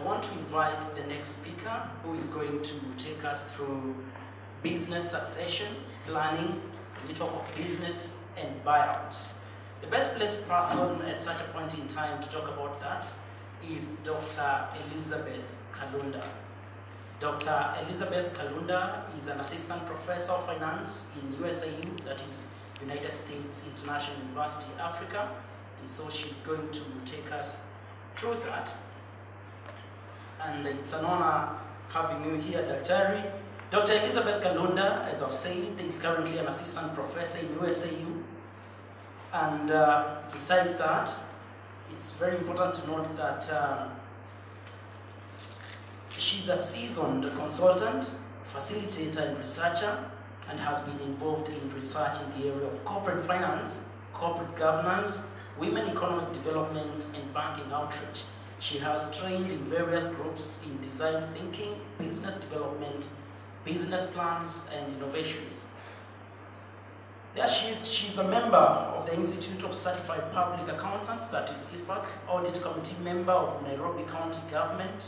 want to invite the next speaker who is going to take us through business succession planning. We talk of business and buyouts. The best placed person at such a point in time to talk about that is Dr. Elizabeth Kalunda. Dr. Elizabeth Kalunda is an assistant professor of finance in USIU, that is United States International University, Africa. And so she's going to take us through that. And it's an honor having you here, Dr. Dr. Elizabeth Kalunda, as I've said, is currently an assistant professor in USIU. And besides that, it's very important to note that she's a seasoned consultant, facilitator, and researcher, and has been involved in research in the area of corporate finance, corporate governance, women economic development, and banking outreach. She has trained in various groups in design thinking, business development, business plans, and innovations. Yeah, she's a member of the Institute of Certified Public Accountants, that is ISPAC, Audit Committee member of Nairobi County Government,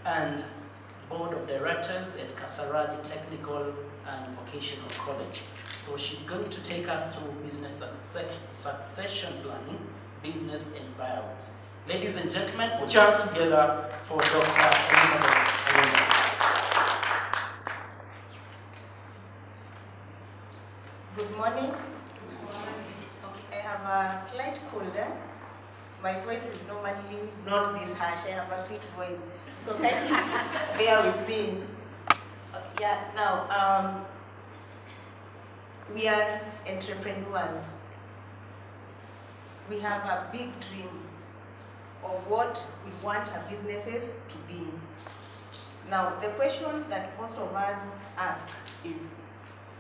and Board of Directors at Kasarani Technical and Vocational College. So she's going to take us through business succession planning, business and buyouts. Ladies and gentlemen, put your hands together for Dr. Kalunda. Good morning. Okay, I have a slight cold. My voice is normally not this harsh. I have a sweet voice. So kindly bear with me. Okay, yeah, now, we are entrepreneurs. We have a big dream of what we want our businesses to be. Now, the question that most of us ask is,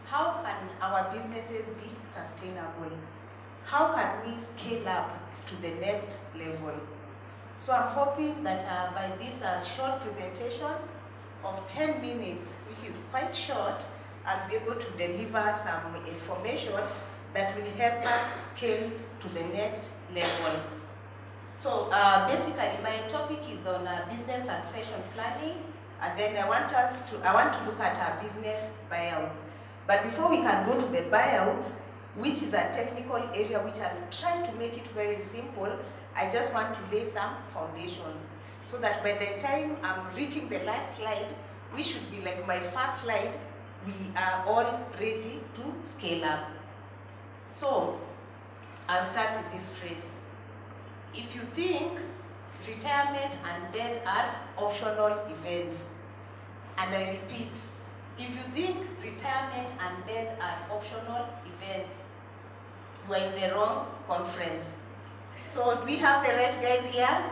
how can our businesses be sustainable? How can we scale up to the next level? So I'm hoping that by this short presentation of 10 minutes, which is quite short, I'll be able to deliver some information that will help us scale to the next level. So basically, my topic is on business succession planning, and then I want to look at our business buyouts. But before we can go to the buyouts, which is a technical area which I'm trying to make it very simple, I just want to lay some foundations so that by the time I'm reaching the last slide, which should be like my first slide, we are all ready to scale up. So I'll start with this phrase. If you think retirement and death are optional events, and I repeat, if you think retirement and death are optional events, you are in the wrong conference. So do we have the right guys here?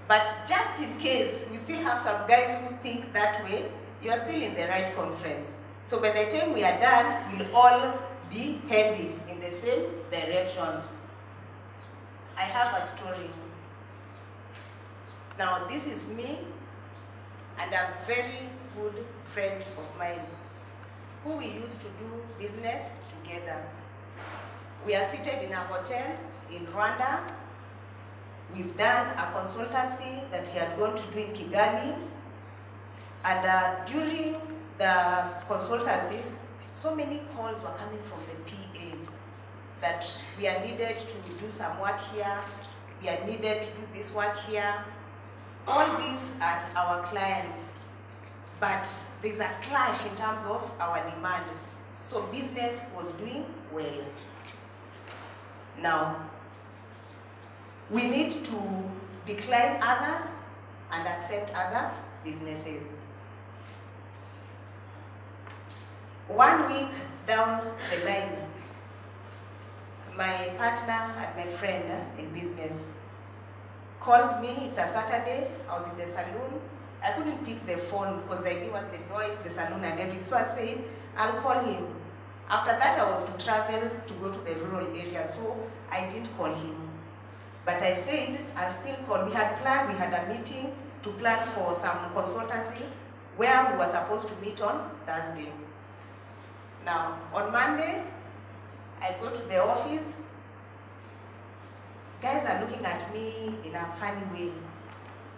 But just in case we still have some guys who think that way, you are still in the right conference. So by the time we are done, we'll all be heading in the same direction. I have a story. Now this is me and a very good friend of mine who we used to do business together. We are seated in a hotel in Rwanda. We've done a consultancy that he had gone to do in Kigali. And during the consultancy, so many calls were coming from the PA that we are needed to do some work here, we are needed to do this work here. All these are our clients, but there's a clash in terms of our demand. So business was doing well. Now, we need to decline others and accept other businesses. 1 week down the line, my partner and my friend in business calls me. It's a Saturday. I was in the salon. I couldn't pick the phone because I didn't want the noise, the salon and everything. So I said, I'll call him. After that, I was to travel to go to the rural area, so I didn't call him. But I said, I'll still call. We had planned, we had a meeting to plan for some consultancy where we were supposed to meet on Thursday. Now, on Monday, I go to the office. Guys are looking at me in a funny way.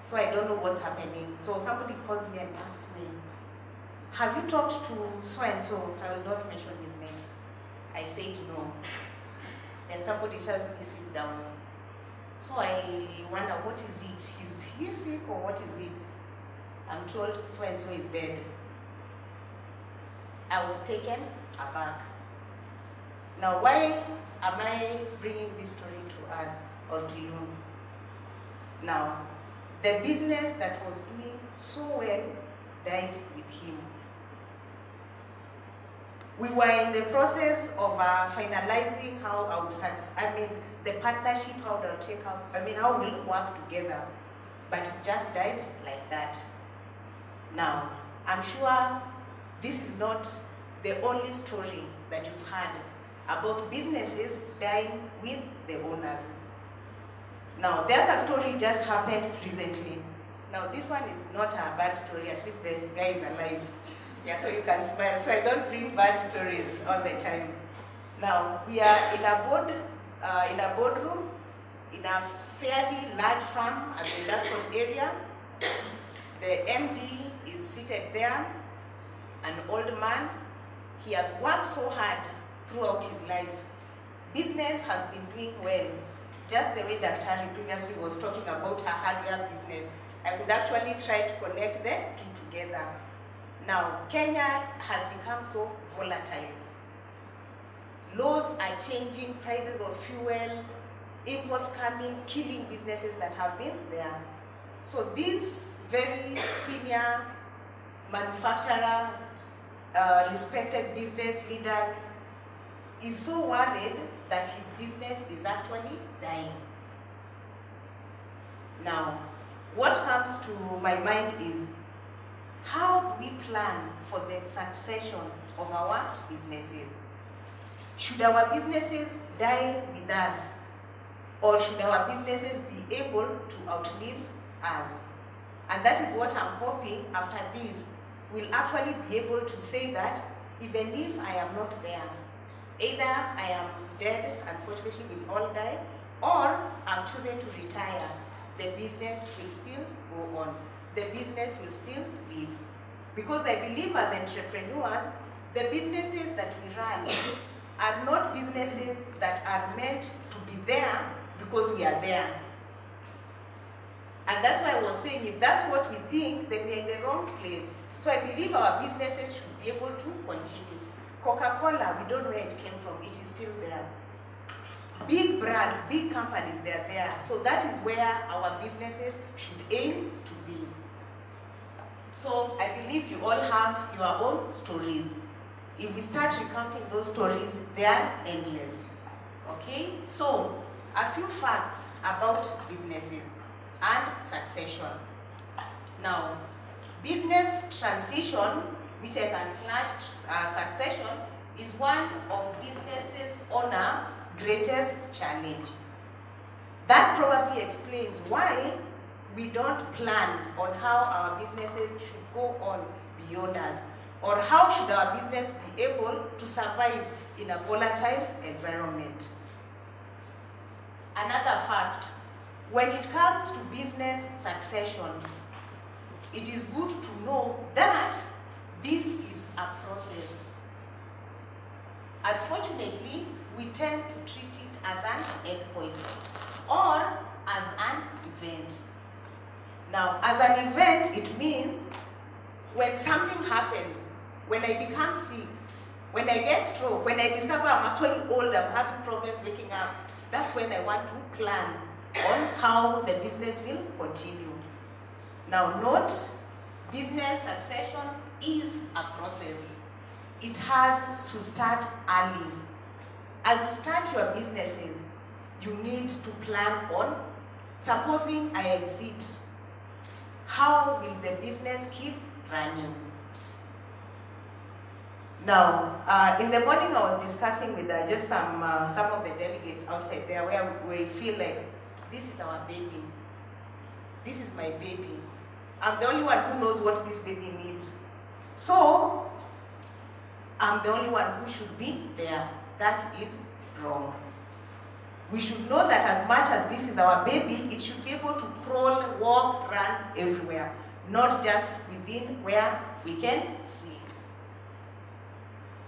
So I don't know what's happening. So somebody calls me and asks me, have you talked to so-and-so? I will not mention his name. I said no. Then somebody tells me, sit down. So I wonder, what is it? Is he sick or what is it? I'm told so-and-so is dead. I was taken aback. Now, why am I bringing this story to us or to you? Now, the business that was doing so well died with him. We were in the process of finalizing how the partnership, how they'll take up, how we'll work together. But it just died like that. Now, I'm sure this is not the only story that you've heard about businesses dying with the owners. Now, the other story just happened recently. Now, this one is not a bad story, at least the guy is alive. Yeah, so you can smile. So I don't bring bad stories all the time. Now, we are in a boardroom, in a fairly large farm at the industrial area. The MD is seated there, an old man. He has worked so hard throughout his life. Business has been doing well, just the way Dr. Harry previously was talking about her hardware business. I could actually try to connect the two together. Now, Kenya has become so volatile. Laws are changing, prices of fuel, imports coming, killing businesses that have been there. So this very senior manufacturer, respected business leader, is so worried that his business is actually dying. Now, what comes to my mind is, how do we plan for the succession of our businesses? Should our businesses die with us, or should our businesses be able to outlive us? And that is what I'm hoping after this, we'll actually be able to say that even if I am not there, either I am dead, unfortunately we'll all die, or I've chosen to retire, the business will still go on. The business will still live. Because I believe as entrepreneurs, the businesses that we run are not businesses that are meant to be there because we are there. And that's why I was saying, if that's what we think, then we're in the wrong place. So I believe our businesses should be able to continue. Coca-Cola, we don't know where it came from, it is still there. Big brands, big companies, they're there. So that is where our businesses should aim to be. So I believe you all have your own stories. If we start recounting those stories, they are endless. Okay? So, a few facts about businesses and succession. Now, business transition, which I can flash succession, is one of businesses' owner greatest challenge. That probably explains why we don't plan on how our businesses should go on beyond us, or how should our business be able to survive in a volatile environment. Another fact, when it comes to business succession, it is good to know that this is a process. Unfortunately, we tend to treat it as an endpoint or as an event. Now, as an event, it means when something happens, when I become sick, when I get stroke, when I discover I'm actually old, I'm having problems waking up, that's when I want to plan on how the business will continue. Now, note, business succession is a process. It has to start early. As you start your businesses, you need to plan on, supposing I exit, how will the business keep running? Now, in the morning I was discussing with just some of the delegates outside there, where we feel like, this is our baby. This is my baby. I'm the only one who knows what this baby needs. So, I'm the only one who should be there. That is wrong. We should know that as much as this is our baby, it should be able to crawl, walk, run everywhere, not just within where we can see.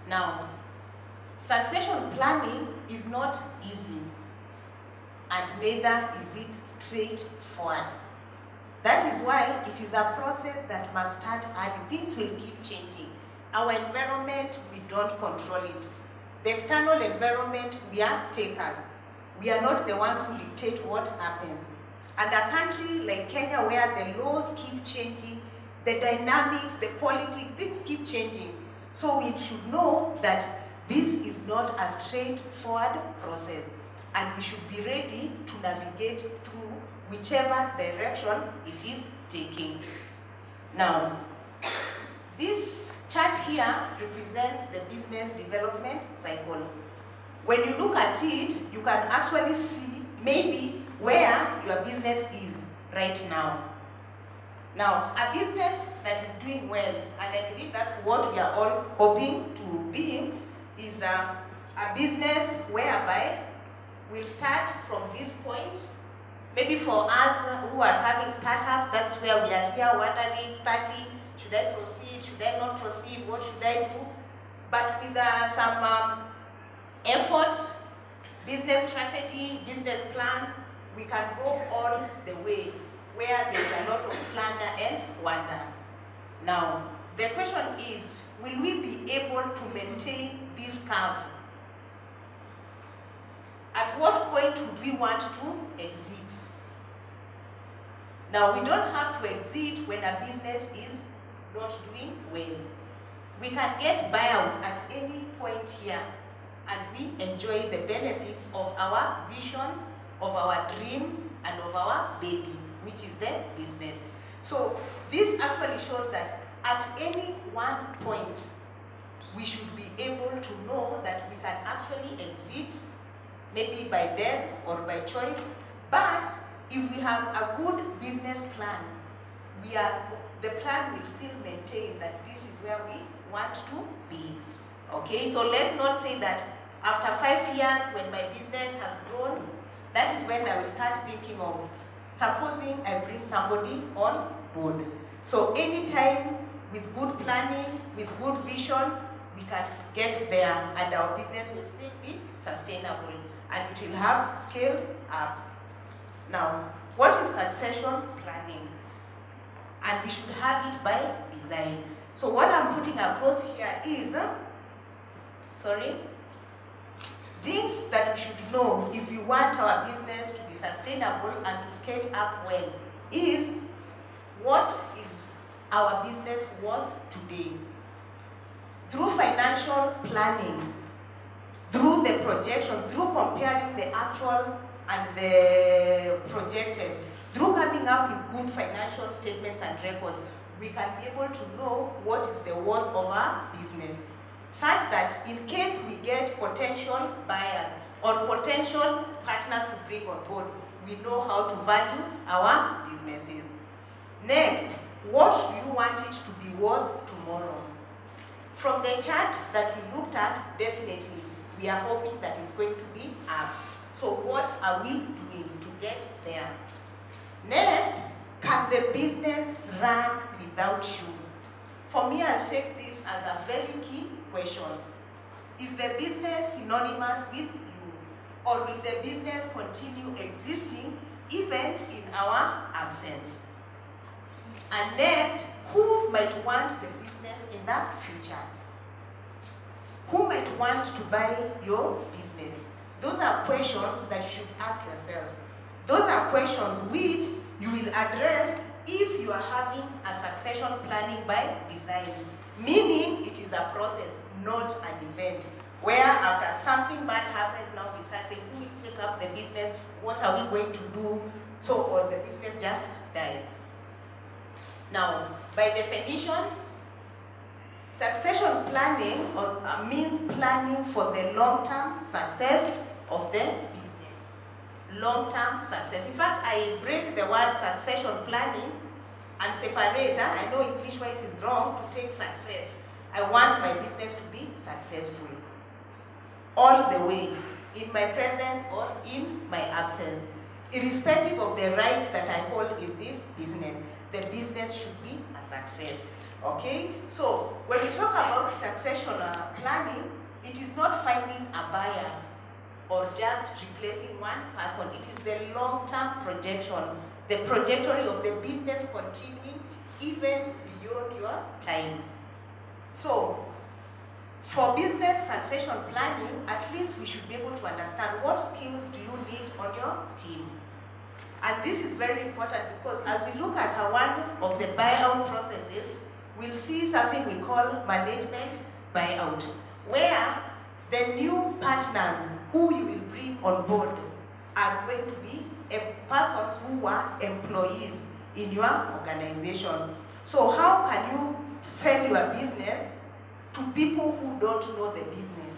Now, succession planning is not easy, and neither is it straightforward. That is why it is a process that must start early. Things will keep changing. Our environment, we don't control it. The external environment, we are takers. We are not the ones who dictate what happens. And a country like Kenya, where the laws keep changing, the dynamics, the politics, things keep changing. So we should know that this is not a straightforward process, and we should be ready to navigate through whichever direction it is taking. Now, this chart here represents the business development cycle. When you look at it, you can actually see maybe where your business is right now. Now, a business that is doing well, and I believe that's what we are all hoping to be, is a business whereby we'll start from this point. Maybe for us who are having startups, that's where we are here wondering, starting, should I proceed, should I not proceed, what should I do? But with some effort, business strategy, business plan, we can go all the way where there's a lot of plunder and wonder. Now, the question is, will we be able to maintain this curve? At what point would we want to exit? Now, we don't have to exit when a business is not doing well. We can get buyouts at any point here, and we enjoy the benefits of our vision, of our dream, and of our baby, which is the business. So this actually shows that at any one point, we should be able to know that we can actually exit, maybe by death or by choice. But if we have a good business plan, the plan will still maintain that this is where we want to be. Okay, so let's not say that after 5 years, when my business has grown, that is when I will start thinking of, supposing I bring somebody on board. So anytime with good planning, with good vision, we can get there, and our business will still be sustainable, and it will have scaled up. Now, what is succession planning? And we should have it by design. So what I'm putting across here is, things that we should know if we want our business to be sustainable and to scale up well is, what is our business worth today? Through financial planning, through the projections, through comparing the actual and the projected, through coming up with good financial statements and records, we can be able to know what is the worth of our business, such that in case we get potential buyers or potential partners to bring on board, we know how to value our businesses. Next, what do you want it to be worth tomorrow? From the chart that we looked at, definitely we are hoping that it's going to be up. So what are we doing to get there? Next, can the business run without you? For me, I'll take this as a very key question. Is the business synonymous with you? Or will the business continue existing even in our absence? And next, who might want the business in the future? Who might want to buy your business? Those are questions that you should ask yourself. Those are questions which you will address if you are having a succession planning by design. Meaning, it is a process, not an event, where after something bad happens, now we start saying, who will take up the business? What are we going to do? So, or the business just dies. Now, by definition, succession planning means planning for the long-term success of the business. Long-term success. In fact, I break the word succession planning and separate. I know English-wise is wrong to take success. I want my business to be successful all the way. in my presence or in my absence. Irrespective of the rights that I hold in this business, the business should be a success. Okay? So, when we talk about succession planning, it is not finding a buyer or just replacing one person. It is the long-term projection, the trajectory of the business continuing even beyond your time. So, for business succession planning, at least we should be able to understand what skills do you need on your team. And this is very important because as we look at one of the buyout processes, we'll see something we call management buyout, where the new partners who you will bring on board are going to be persons who are employees in your organization. So how can you sell your business to people who don't know the business,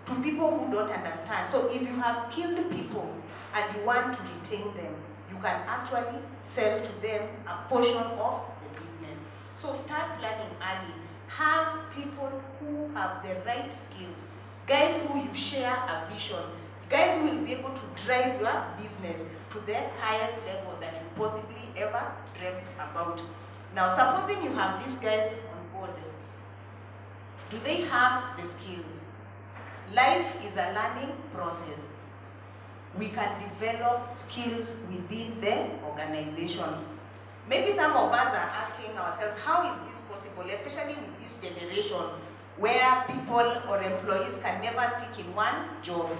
to people who don't understand? So if you have skilled people and you want to retain them, you can actually sell to them a portion of the business. So start planning early. Have people who have the right skills, guys who you share a vision, guys who will be able to drive your business to the highest level that you possibly ever dreamt about. Now, supposing you have these guys on board, do they have the skills? Life is a learning process. We can develop skills within the organization. Maybe some of us are asking ourselves, how is this possible, especially with this generation where people or employees can never stick in one job?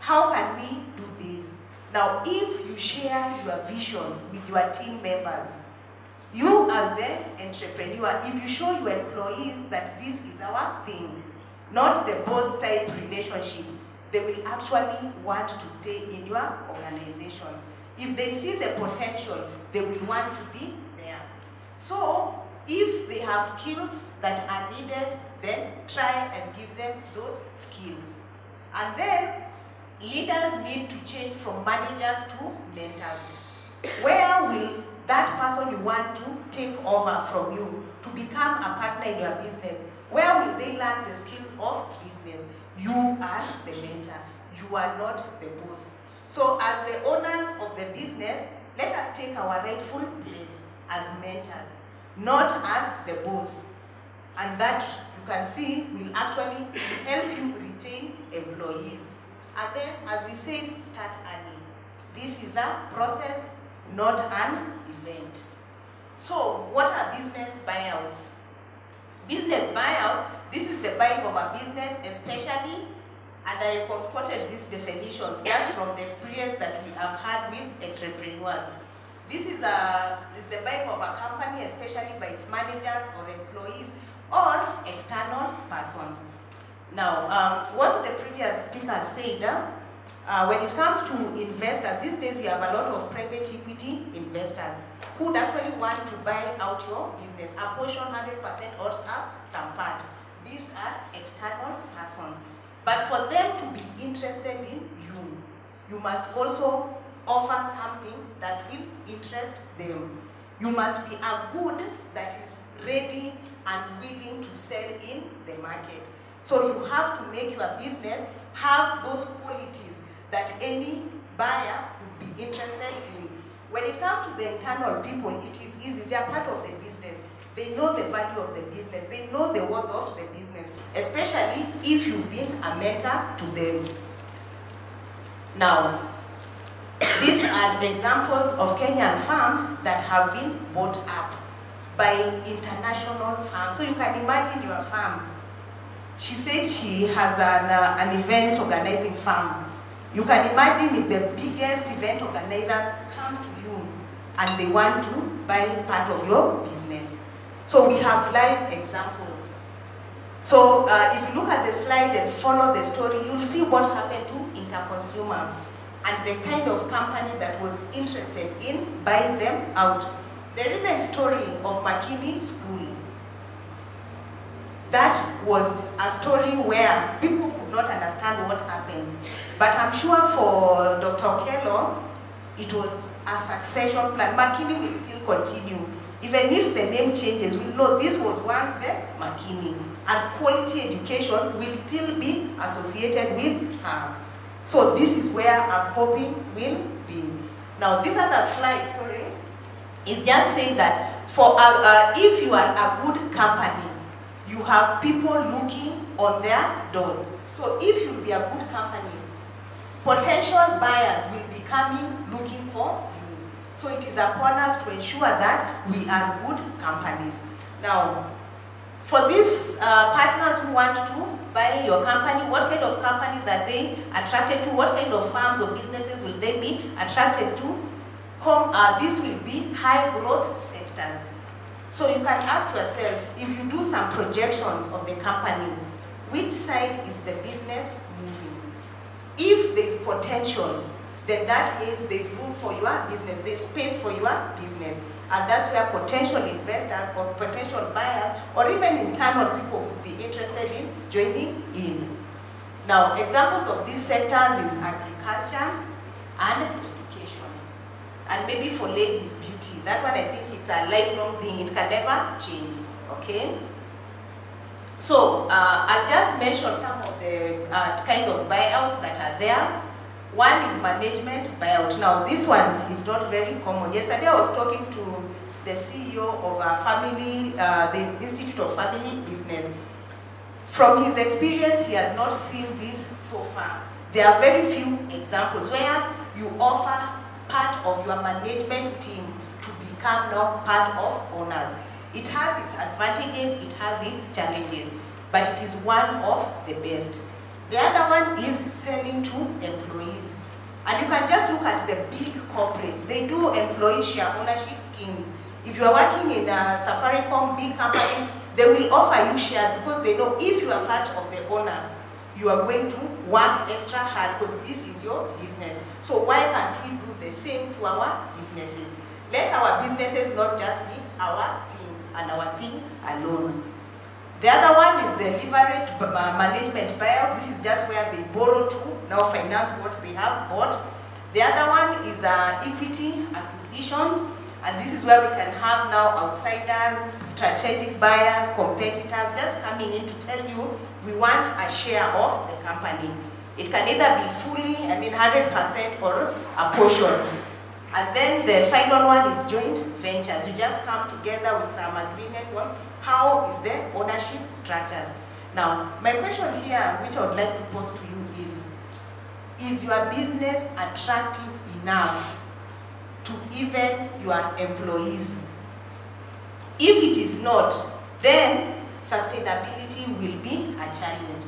How can we do this? Now, if you share your vision with your team members, you as the entrepreneur, if you show your employees that this is our thing, not the boss type relationship, they will actually want to stay in your organization. If they see the potential, they will want to be there. So, if they have skills that are needed, then try and give them those skills. And then, leaders need to change from managers to mentors. Where will that person you want to take over from you to become a partner in your business, where will they learn the skills of business? You are the mentor. You are not the boss. So as the owners of the business, let us take our rightful place as mentors, not as the boss. And that, you can see, will actually help you retain employees. And then, as we said, start early. This is a process, not an event. So, what are business buyouts? Business buyouts, this is the buying of a business, especially, and I quoted these definitions just from the experience that we have had with entrepreneurs. This is the buying of a company, especially by its managers or employees or external persons. Now, what the previous speaker said, when it comes to investors, these days we have a lot of private equity investors who would actually want to buy out your business, a portion 100% or some part. These are external persons. But for them to be interested in you, you must also offer something that will interest them. You must be a good that is ready and willing to sell in the market. So you have to make your business have those qualities that any buyer would be interested in. When it comes to the internal people, it is easy. They are part of the business. They know the value of the business. They know the worth of the business, especially if you've been a mentor to them. Now, these are the examples of Kenyan farms that have been bought up by international farms. So you can imagine your farm. She said she has an event organizing farm. You can imagine if the biggest event organizers come to you and they want to buy part of your business. So we have live examples. So if you look at the slide and follow the story, you'll see what happened to Interconsumer and the kind of company that was interested in buying them out. There is a story of Makini School. That was a story where people could not understand what happened. But I'm sure for Dr. Okello, it was a succession plan. Makini will still continue. Even if the name changes, we'll know this was once the Makini. And quality education will still be associated with her. So this is where I'm hoping will be. Now this other slide, sorry, is just saying that for if you are a good company, you have people looking on their doors. So if you be a good company, potential buyers will be coming looking for you. So it is upon us to ensure that we are good companies. Now, for these partners who want to buy your company, what kind of companies are they attracted to? What kind of firms or businesses will they be attracted to? This will be high growth sectors. So you can ask yourself, if you do some projections of the company, which side is the business moving? If there is potential, then that means there's room for your business, there's space for your business. And that's where potential investors or potential buyers or even internal people would be interested in joining in. Now, examples of these sectors is agriculture and education. And maybe for ladies, beauty. That one, I think it's a lifelong thing. It can never change, okay? So, I'll just mention some of the kind of buyouts that are there. One is management buyout. Now, this one is not very common. Yesterday, I was talking to the CEO of the Institute of Family Business. From his experience, he has not seen this so far. There are very few examples where you offer part of your management team to become now part of owners. It has its advantages, it has its challenges, but it is one of the best. The other one is selling to employees. And you can just look at the big corporates. They do employee share ownership schemes. If you are working in a Safaricom big company, they will offer you shares because they know if you are part of the owner, you are going to work extra hard because this is your business. So why can't we do the same to our businesses? Let our businesses not just be our thing and our thing alone. The other one is the leverage management buyout. This is just where they borrow to now finance what they have bought. The other one is equity acquisitions, and this is where we can have now outsiders, strategic buyers, competitors just coming in to tell you we want a share of the company. It can either be fully, 100% or a portion. And then the final one is joint ventures. You just come together with some agreements on how is the ownership structure. Now, my question here, which I would like to pose to you is your business attractive enough to even your employees? If it is not, then sustainability will be a challenge.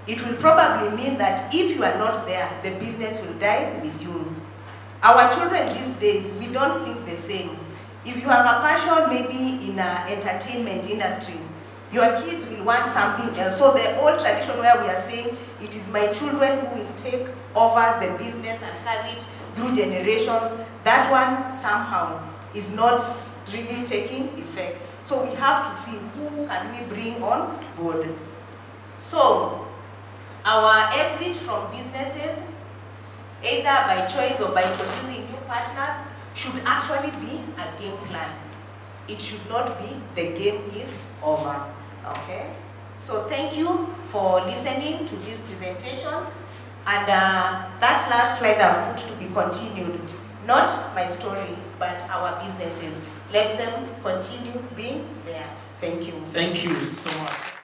It will probably mean that if you are not there, the business will die with you. Our children these days, we don't think the same. If you have a passion maybe in the entertainment industry, your kids will want something else. So the old tradition where we are saying it is my children who will take over the business and carry it through generations, that one somehow is not really taking effect. So we have to see who can we bring on board. So our exit from businesses, either by choice or by introducing new partners, should actually be a game plan. It should not be the game is over. Okay? So thank you for listening to this presentation. And that last slide I've put to be continued. Not my story, but our businesses. Let them continue being there. Thank you. Thank you so much.